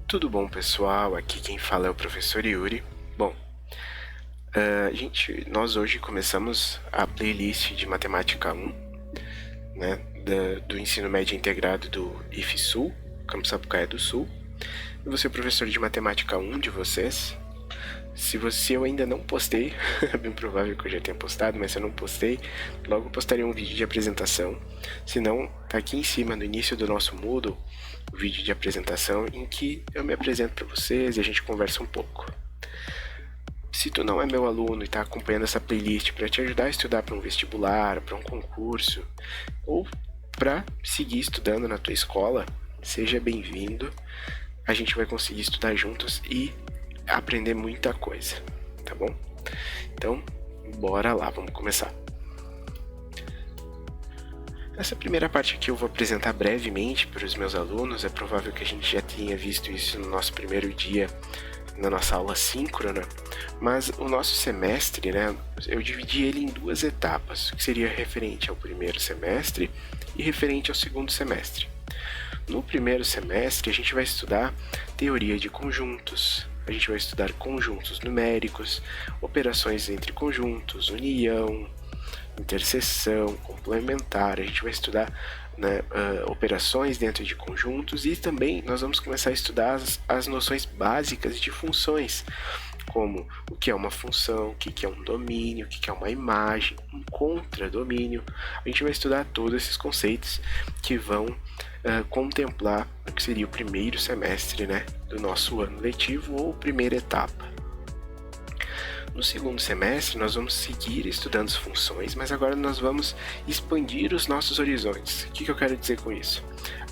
Tudo bom, pessoal? Aqui quem fala é o professor Yuri. Bom, nós hoje começamos a playlist de Matemática 1, né, do Ensino Médio Integrado do IFSul, Campus Sapucaia do Sul. Eu vou ser o professor de Matemática 1 de vocês. Se eu ainda não postei, é bem provável que eu já tenha postado, mas se eu não postei, logo postaria um vídeo de apresentação. Se não, tá aqui em cima, no início do nosso Moodle, o vídeo de apresentação em que eu me apresento para vocês e a gente conversa um pouco. Se tu não é meu aluno e está acompanhando essa playlist para te ajudar a estudar para um vestibular, para um concurso, ou para seguir estudando na tua escola, seja bem-vindo. A gente vai conseguir estudar juntos e aprender muita coisa, tá bom? Então, bora lá, vamos começar. Essa primeira parte aqui eu vou apresentar brevemente para os meus alunos. É provável que a gente já tenha visto isso no nosso primeiro dia, na nossa aula síncrona, mas o nosso semestre, né, eu dividi ele em duas etapas, que seria referente ao primeiro semestre e referente ao segundo semestre. No primeiro semestre, a gente vai estudar teoria de conjuntos, a gente vai estudar conjuntos numéricos, operações entre conjuntos, união, interseção, complementar. A gente vai estudar, né, operações dentro de conjuntos e também nós vamos começar a estudar as noções básicas de funções, como o que é uma função, o que é um domínio, o que é uma imagem, um contradomínio. A gente vai estudar todos esses conceitos que vão contemplar o que seria o primeiro semestre, né, do nosso ano letivo ou primeira etapa. No segundo semestre, nós vamos seguir estudando as funções, mas agora nós vamos expandir os nossos horizontes. O que eu quero dizer com isso?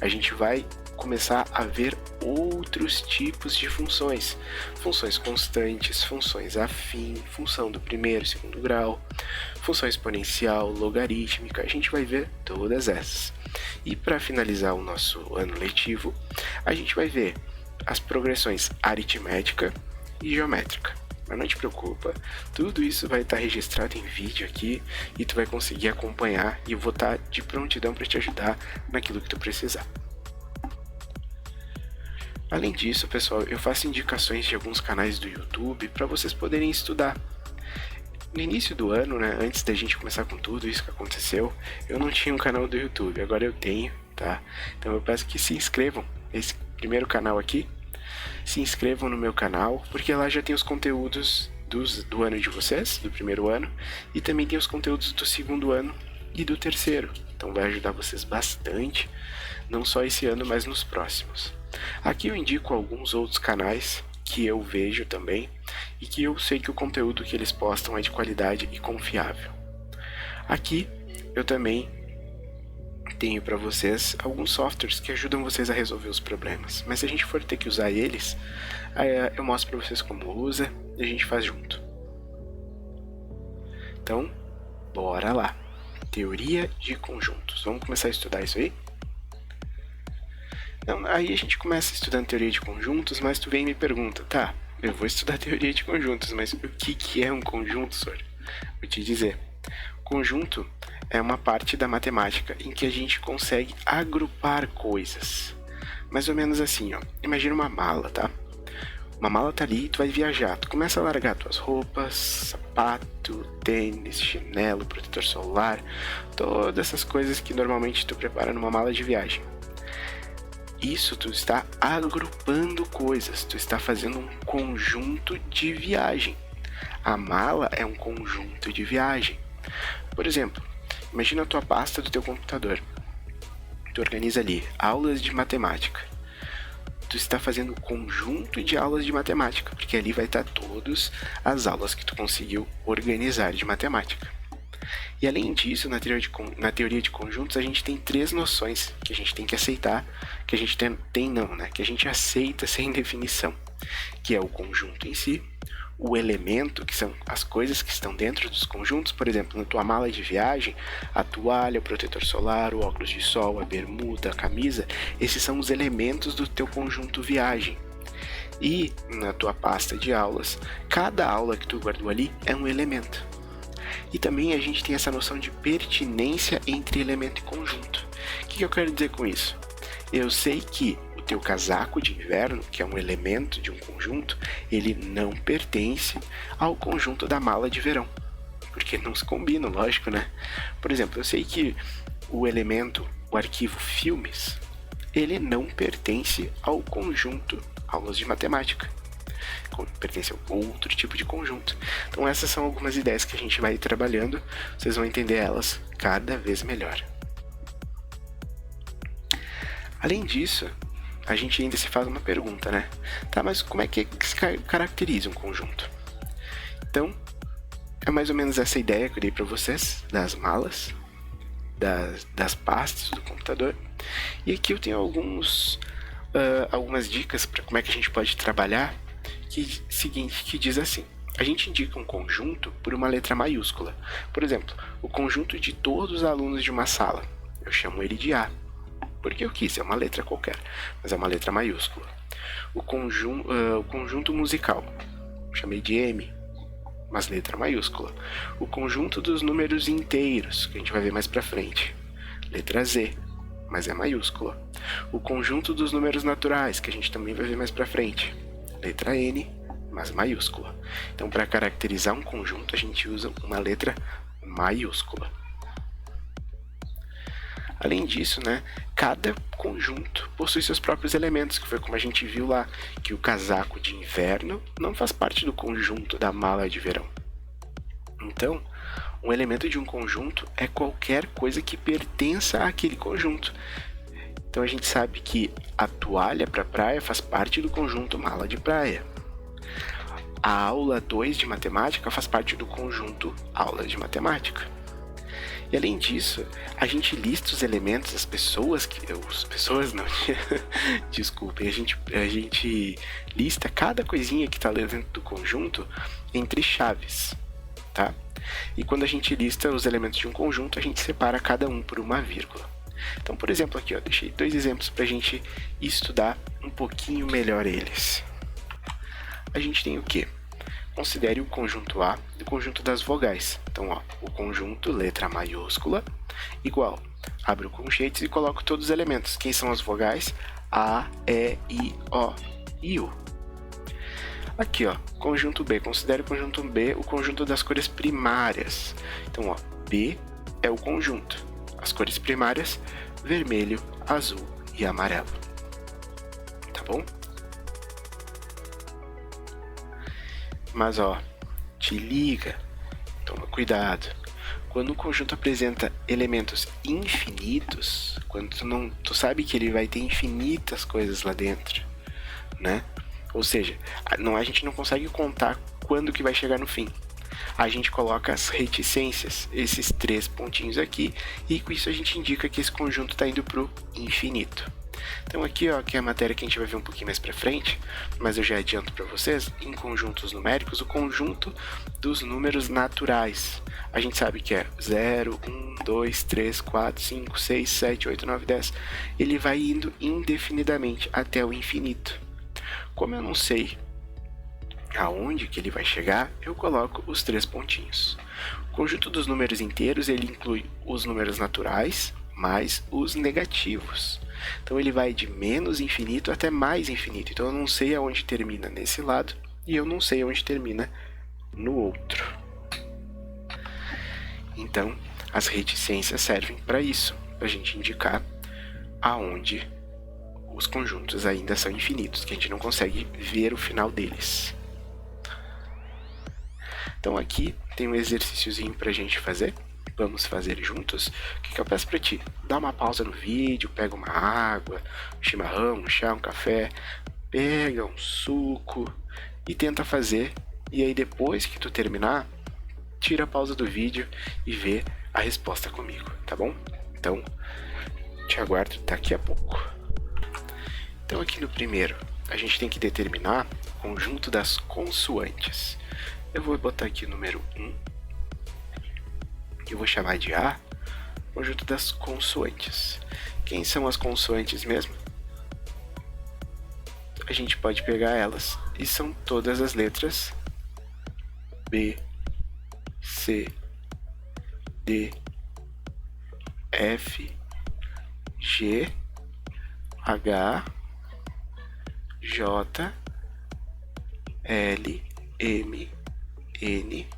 A gente vai começar a ver outros tipos de funções. Funções constantes, funções afim, função do primeiro e segundo grau, função exponencial, logarítmica. A gente vai ver todas essas. E para finalizar o nosso ano letivo, a gente vai ver as progressões aritmética e geométrica. Mas não te preocupa, tudo isso vai estar registrado em vídeo aqui e tu vai conseguir acompanhar e eu vou estar de prontidão para te ajudar naquilo que tu precisar. Além disso, pessoal, eu faço indicações de alguns canais do YouTube para vocês poderem estudar. No início do ano, né, antes da gente começar com tudo isso que aconteceu, eu não tinha um canal do YouTube, agora eu tenho, tá? Então eu peço que se inscrevam nesse primeiro canal aqui, se inscrevam no meu canal, porque lá já tem os conteúdos do ano de vocês, do primeiro ano, e também tem os conteúdos do segundo ano e do terceiro. Então vai ajudar vocês bastante, não só esse ano, mas nos próximos. Aqui eu indico alguns outros canais que eu vejo também e que eu sei que o conteúdo que eles postam é de qualidade e confiável. Aqui eu também tenho para vocês alguns softwares que ajudam vocês a resolver os problemas, mas se a gente for ter que usar eles, eu mostro para vocês como usa e a gente faz junto. Então, bora lá! Teoria de conjuntos. Vamos começar a estudar isso aí? Então, aí a gente começa estudando teoria de conjuntos, mas tu vem e me pergunta, tá, eu vou estudar teoria de conjuntos, mas o que é um conjunto, senhor? Vou te dizer. Conjunto é uma parte da matemática em que a gente consegue agrupar coisas. Mais ou menos assim, ó. Imagina uma mala, tá? Uma mala tá ali e tu vai viajar. Tu começa a largar tuas roupas, sapato, tênis, chinelo, protetor solar, todas essas coisas que normalmente tu prepara numa mala de viagem. Isso tu está agrupando coisas, tu está fazendo um conjunto de viagem. A mala é um conjunto de viagem. Por exemplo, imagina a tua pasta do teu computador. Tu organiza ali aulas de matemática. Tu está fazendo um conjunto de aulas de matemática, porque ali vai estar todas as aulas que tu conseguiu organizar de matemática. E além disso, na teoria de conjuntos, a gente tem três noções que a gente tem que aceitar, que a gente que a gente aceita sem definição, que é o conjunto em si, o elemento, que são as coisas que estão dentro dos conjuntos, por exemplo, na tua mala de viagem, a toalha, o protetor solar, o óculos de sol, a bermuda, a camisa, esses são os elementos do teu conjunto viagem. E na tua pasta de aulas, cada aula que tu guardou ali é um elemento. E também a gente tem essa noção de pertinência entre elemento e conjunto. O que eu quero dizer com isso? Eu sei que o teu casaco de inverno, que é um elemento de um conjunto, ele não pertence ao conjunto da mala de verão. Porque não se combinam, lógico, né? Por exemplo, eu sei que o elemento, o arquivo filmes, ele não pertence ao conjunto aulas de matemática. Pertence a outro tipo de conjunto. Então essas são algumas ideias que a gente vai trabalhando, vocês vão entender elas cada vez melhor. Além disso, a gente ainda se faz uma pergunta, né? Tá, mas como é que se caracteriza um conjunto? Então, é mais ou menos essa ideia que eu dei para vocês, das malas, das pastas do computador. E aqui eu tenho algumas dicas para como é que a gente pode trabalhar, que diz assim: a gente indica um conjunto por uma letra maiúscula. Por exemplo, o conjunto de todos os alunos de uma sala. Eu chamo ele de A, porque eu quis, é uma letra qualquer, mas é uma letra maiúscula. O conjunto musical, chamei de M, mas letra maiúscula. O conjunto dos números inteiros, que a gente vai ver mais pra frente, letra Z, mas é maiúscula. O conjunto dos números naturais, que a gente também vai ver mais pra frente, letra N, mas maiúscula. Então, para caracterizar um conjunto, a gente usa uma letra maiúscula. Além disso, né, cada conjunto possui seus próprios elementos, que foi como a gente viu lá, que o casaco de inverno não faz parte do conjunto da mala de verão. Então, um elemento de um conjunto é qualquer coisa que pertença àquele conjunto. Então a gente sabe que a toalha para praia faz parte do conjunto mala de praia. A aula 2 de matemática faz parte do conjunto aula de matemática. E além disso, a gente lista os elementos, as pessoas não, desculpem, a gente lista cada coisinha que está dentro do conjunto entre chaves, tá? E quando a gente lista os elementos de um conjunto, a gente separa cada um por uma vírgula. Então, por exemplo, aqui, ó, deixei 2 exemplos para a gente estudar um pouquinho melhor eles. A gente tem o quê? Considere o conjunto A do conjunto das vogais. Então, ó, o conjunto letra maiúscula igual. Abro conchetes e coloco todos os elementos. Quem são as vogais? A, E, I, O e U. Aqui, ó, conjunto B. Considere o conjunto B o conjunto das cores primárias. Então, ó, B é o conjunto. As cores primárias, vermelho, azul e amarelo. Tá bom? Mas ó, te liga, toma cuidado. Quando o conjunto apresenta elementos infinitos, quando tu sabe que ele vai ter infinitas coisas lá dentro, né? Ou seja, a gente não consegue contar quando que vai chegar no fim. A gente coloca as reticências, esses 3 pontinhos aqui, e com isso a gente indica que esse conjunto está indo para o infinito. Então aqui, ó, que é a matéria que a gente vai ver um pouquinho mais para frente, mas eu já adianto para vocês, em conjuntos numéricos, o conjunto dos números naturais. A gente sabe que é 0, 1, 2, 3, 4, 5, 6, 7, 8, 9, 10. Ele vai indo indefinidamente até o infinito. Como eu não sei aonde que ele vai chegar, eu coloco os 3 pontinhos. O conjunto dos números inteiros, ele inclui os números naturais mais os negativos. Então ele vai de menos infinito até mais infinito. Então eu não sei aonde termina nesse lado e eu não sei aonde termina no outro. Então as reticências servem para isso, para a gente indicar aonde os conjuntos ainda são infinitos, que a gente não consegue ver o final deles. Então aqui tem um exercíciozinho para a gente fazer. Vamos fazer juntos? O que eu peço para ti? Dá uma pausa no vídeo, pega uma água, um chimarrão, um chá, um café, pega um suco e tenta fazer. E aí depois que tu terminar, tira a pausa do vídeo e vê a resposta comigo, tá bom? Então, te aguardo daqui a pouco. Então aqui no primeiro, a gente tem que determinar o conjunto das consoantes. Eu vou botar aqui o número 1. Eu vou chamar de A, conjunto das consoantes. Quem são as consoantes mesmo? A gente pode pegar elas, e são todas as letras B, C, D, F, G, H, J, L, M, N,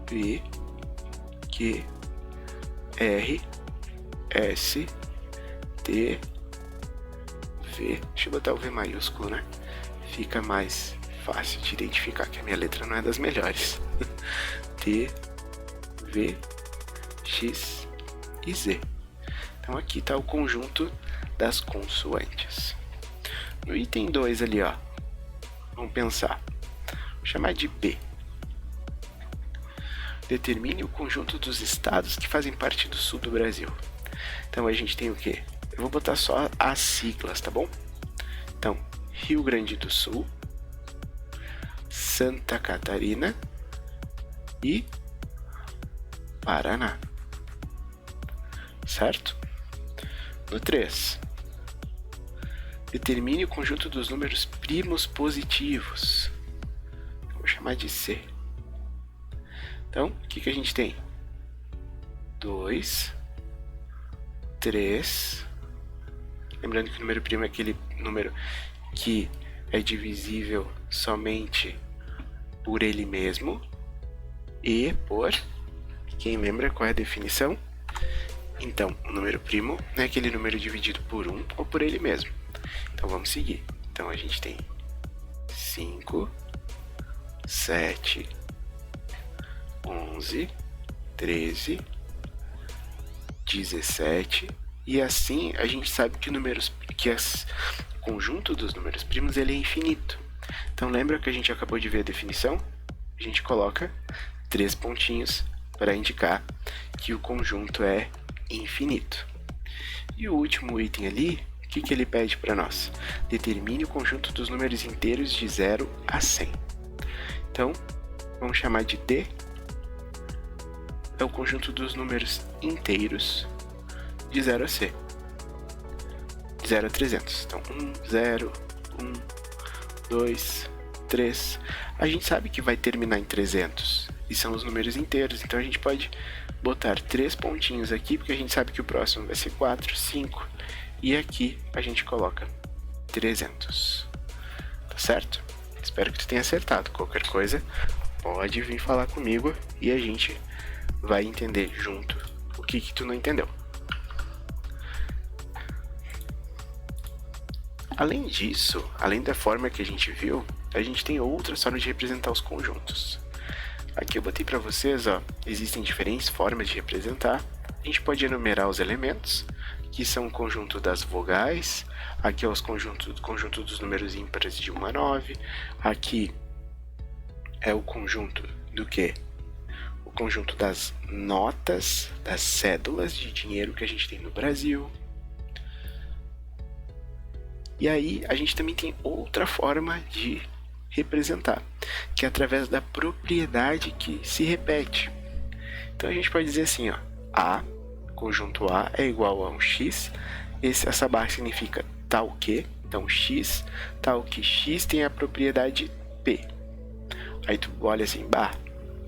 P, Q, R, S, T, V. Deixa eu botar o V maiúsculo, né? Fica mais fácil de identificar, que a minha letra não é das melhores. T, V, X e Z. Então aqui está o conjunto das consoantes. No item 2 ali, ó, vamos pensar. Vou chamar de B. Determine o conjunto dos estados que fazem parte do sul do Brasil. Então a gente tem o quê? Eu vou botar só as siglas, tá bom? Então, Rio Grande do Sul, Santa Catarina e Paraná. Certo? No 3. Determine o conjunto dos números primos positivos. Vou chamar de C. Então, o que a gente tem? 2, 3. Lembrando que o número primo é aquele número que é divisível somente por ele mesmo e por... Quem lembra qual é a definição? Então, o número primo é aquele número dividido por 1 ou por ele mesmo. Então, vamos seguir. Então, a gente tem 5, 7, 11, 13, 17... E assim a gente sabe que o conjunto dos números primos ele é infinito. Então lembra que a gente acabou de ver a definição? A gente coloca 3 pontinhos para indicar que o conjunto é infinito. E o último item ali, o que ele pede para nós? Determine o conjunto dos números inteiros de 0 a 100. Então, vamos chamar de D. É o conjunto dos números inteiros de 0 a C. De 0 a 300. Então, 1, 0, 1, 2, 3. A gente sabe que vai terminar em 300. E são os números inteiros. Então, a gente pode botar 3 pontinhos aqui, porque a gente sabe que o próximo vai ser 4, 5. E aqui a gente coloca 300. Tá certo? Espero que tu tenha acertado. Qualquer coisa, pode vir falar comigo e a gente vai entender junto o que tu não entendeu. Além disso, além da forma que a gente viu, a gente tem outras formas de representar os conjuntos. Aqui eu botei para vocês, ó, existem diferentes formas de representar. A gente pode enumerar os elementos, que são o conjunto das vogais. Aqui é o conjunto dos números ímpares de 1 a 9. Aqui é o conjunto do quê? O conjunto das notas, das cédulas de dinheiro que a gente tem no Brasil. E aí a gente também tem outra forma de representar, que é através da propriedade que se repete. Então a gente pode dizer assim, ó, A, conjunto A é igual a um X, essa barra significa tal que, então X, tal que X tem a propriedade P. Aí tu olha assim, bah,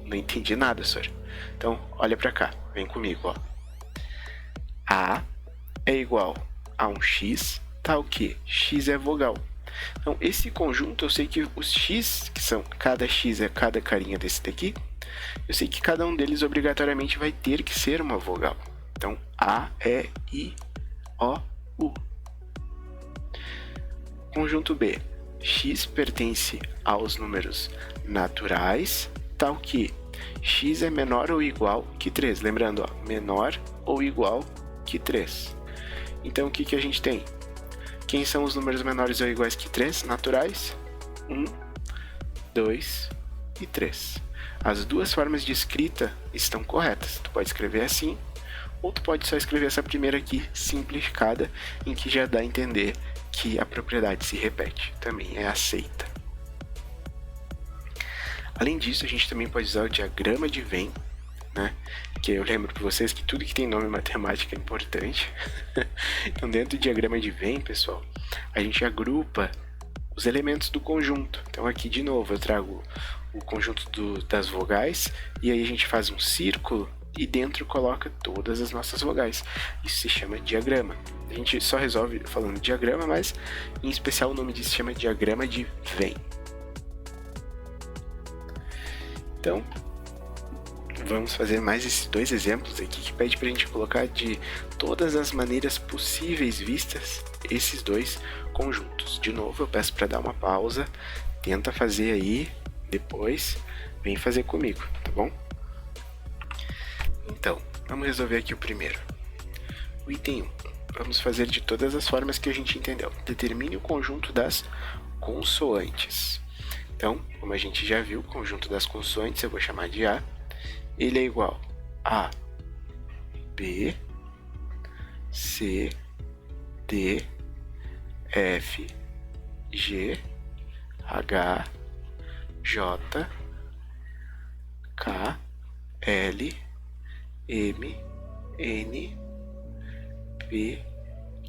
não entendi nada, senhor. Então olha pra cá, vem comigo, ó. A é igual a um X, tal que X é vogal. Então, esse conjunto, eu sei que os X, que são cada X é cada carinha desse daqui, eu sei que cada um deles obrigatoriamente vai ter que ser uma vogal. Então, A, E, I, O, U. Conjunto B. X pertence aos números naturais, tal que X é menor ou igual que 3. Lembrando, ó, menor ou igual que 3. Então, o que a gente tem? Quem são os números menores ou iguais que 3? Naturais? 1, 2 e 3. As duas formas de escrita estão corretas. Tu pode escrever assim, ou tu pode só escrever essa primeira aqui, simplificada, em que já dá a entender que a propriedade se repete. Também é aceita. Além disso, a gente também pode usar o diagrama de Venn, né? Que eu lembro para vocês que tudo que tem nome matemático é importante. Então, dentro do diagrama de Venn, pessoal, a gente agrupa os elementos do conjunto. Então, aqui de novo eu trago o conjunto das vogais e aí a gente faz um círculo e dentro coloca todas as nossas vogais. Isso se chama diagrama. A gente só resolve falando diagrama, mas em especial o nome disso se chama diagrama de Venn. Então, vamos fazer mais esses dois exemplos aqui que pede para a gente colocar de todas as maneiras possíveis vistas esses dois conjuntos. De novo, eu peço para dar uma pausa, tenta fazer aí, depois vem fazer comigo, tá bom? Então, vamos resolver aqui o primeiro. O item 1. Vamos fazer de todas as formas que a gente entendeu. Determine o conjunto das consoantes. Então, como a gente já viu, o conjunto das consoantes eu vou chamar de A. Ele é igual a B, C, D, F, G, H, J, K, L, M, N, P,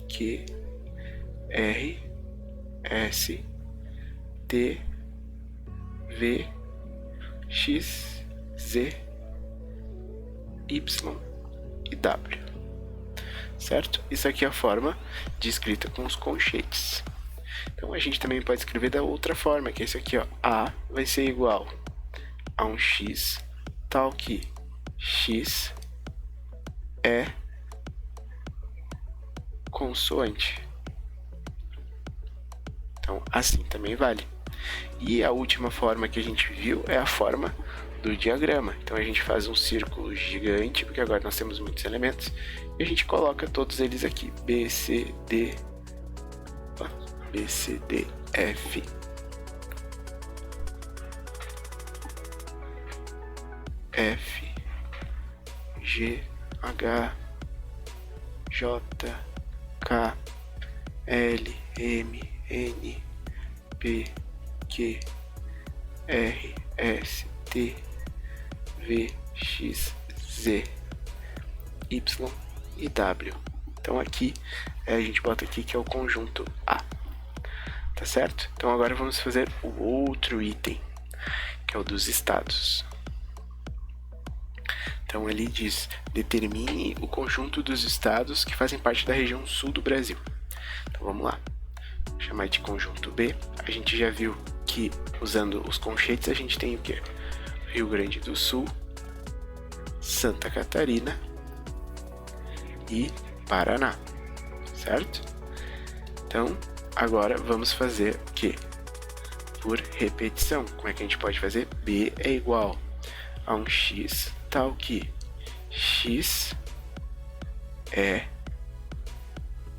Q, R, S, T, V, X, Z, Y e W, certo? Isso aqui é a forma de escrita com os colchetes. Então a gente também pode escrever da outra forma, que é isso aqui, ó. A vai ser igual a um X, tal que X é consoante. Então assim também vale. E a última forma que a gente viu é a forma do diagrama. Então a gente faz um círculo gigante, porque agora nós temos muitos elementos, e a gente coloca todos eles aqui. B, C, D, F, F, G, H, J, K, L, M, N, P, Q, R, S, T, V, X, Z, Y e W. Então aqui a gente bota aqui que é o conjunto A. Tá certo? Então agora vamos fazer o outro item, que é o dos estados. Então ele diz: determine o conjunto dos estados que fazem parte da região sul do Brasil. Então vamos lá. Vou chamar de conjunto B. A gente já viu que usando os conchetes a gente tem o quê? Rio Grande do Sul, Santa Catarina e Paraná, certo? Então, agora vamos fazer o quê? Por repetição. Como é que a gente pode fazer? B é igual a um X, tal que X é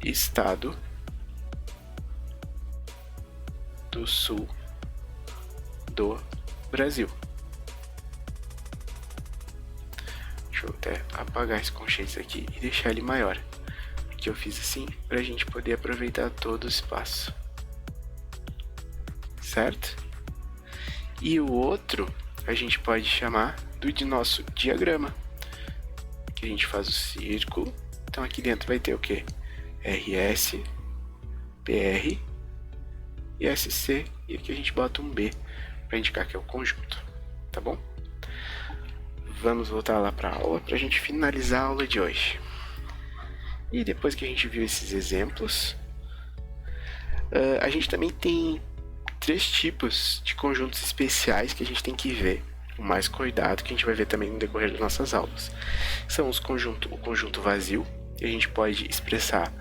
estado do sul do Brasil. Deixa eu até apagar esse conchetes aqui e deixar ele maior, porque eu fiz assim para a gente poder aproveitar todo o espaço, certo? E o outro a gente pode chamar de nosso diagrama, que a gente faz o círculo. Então aqui dentro vai ter o que? RS, PR e SC, e aqui a gente bota um B para indicar que é o conjunto, tá bom? Vamos voltar lá para a aula para a gente finalizar a aula de hoje. E depois que a gente viu esses exemplos, a gente também tem 3 tipos de conjuntos especiais que a gente tem que ver com mais cuidado, que a gente vai ver também no decorrer das nossas aulas. São o conjunto vazio, que a gente pode expressar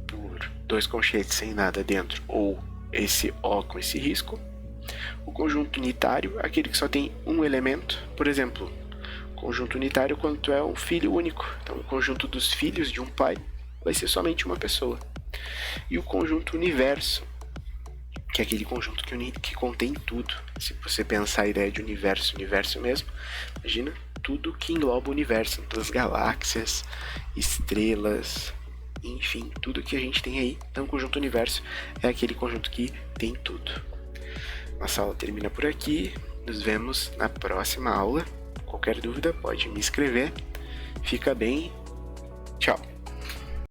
por 2 conchetes sem nada dentro, ou esse O com esse risco. O conjunto unitário, aquele que só tem um elemento, por exemplo, conjunto unitário quando tu é um filho único. Então o conjunto dos filhos de um pai vai ser somente uma pessoa. E o conjunto universo, que é aquele conjunto que contém tudo. Se você pensar a ideia de universo mesmo, imagina tudo que engloba o universo, todas as galáxias, estrelas, enfim, tudo que a gente tem aí. Então o conjunto universo é aquele conjunto que tem tudo. Nossa aula termina por aqui, nos vemos na próxima aula. Qualquer dúvida pode me escrever. Fica bem, tchau!